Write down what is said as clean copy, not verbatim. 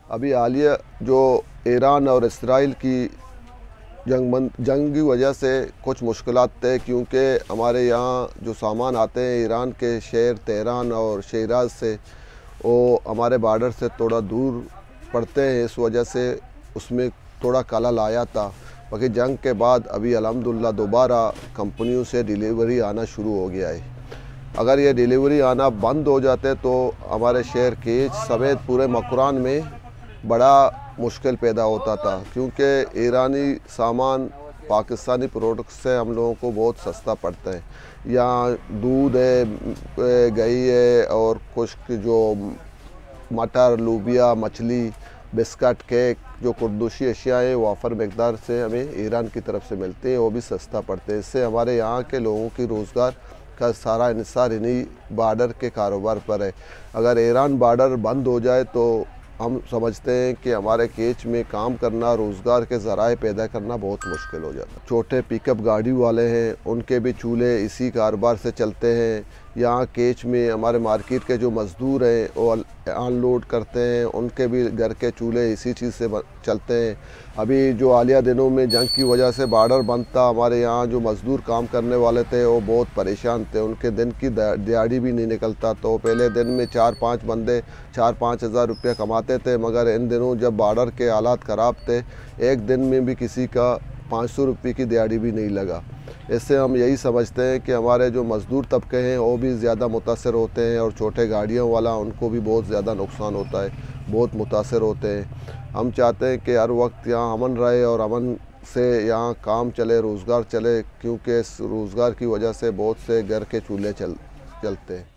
अभी हालिया जो ईरान और इसराइल की जंग की वजह से कुछ मुश्किलात थे, क्योंकि हमारे यहाँ जो सामान आते हैं ईरान के शहर तेहरान और शिराज से, वो हमारे बॉर्डर से थोड़ा दूर पड़ते हैं। इस वजह से उसमें थोड़ा खलल आया था। बाकी जंग के बाद अभी अल्हम्दुलिल्लाह दोबारा कंपनियों से डिलीवरी आना शुरू हो गया है। अगर ये डिलीवरी आना बंद हो जाते तो हमारे शहर केच समेत पूरे मकरान में बड़ा मुश्किल पैदा होता था, क्योंकि ईरानी सामान पाकिस्तानी प्रोडक्ट से हम लोगों को बहुत सस्ता पड़ता है। यहाँ दूध है, घी है और कुछ जो मटर, लोबिया, मछली, बिस्किट, केक, जो कुर्दुशी अशिया है वाफर मकदार से हमें ईरान की तरफ से मिलते हैं, वो भी सस्ता पड़ते हैं। इससे हमारे यहाँ के लोगों की रोज़गार का सारा इन्हिसार इन्हीं बॉर्डर के कारोबार पर है। अगर ईरान बॉर्डर बंद हो जाए तो हम समझते हैं कि हमारे केच में काम करना, रोज़गार के ज़राए पैदा करना बहुत मुश्किल हो जाता है। छोटे पिकअप गाड़ी वाले हैं, उनके भी चूल्हे इसी कारोबार से चलते हैं। यहाँ केच में हमारे मार्केट के जो मज़दूर हैं वो अनलोड करते हैं, उनके भी घर के चूल्हे इसी चीज़ से चलते हैं। अभी जो हालिया दिनों में जंग की वजह से बॉर्डर बंद था, हमारे यहाँ जो मज़दूर काम करने वाले थे वो बहुत परेशान थे। उनके दिन की दिहाड़ी भी नहीं निकलता, तो पहले दिन में 4-5 बंदे 4-5 हज़ार रुपया कमाते थे, मगर इन दिनों जब बॉर्डर के हालात ख़राब थे, एक दिन में भी किसी का 500 रुपये की दिहाड़ी भी नहीं लगा। इससे हम यही समझते हैं कि हमारे जो मज़दूर तबके हैं वो भी ज़्यादा मुतासर होते हैं, और छोटे गाड़ियों वाला उनको भी बहुत ज़्यादा नुकसान होता है, बहुत मुतासर होते हैं। हम चाहते हैं कि हर वक्त यहाँ अमन रहे और अमन से यहाँ काम चले, रोज़गार चले, क्योंकि इस रोज़गार की वजह से बहुत से घर के चूल्हे चलते हैं।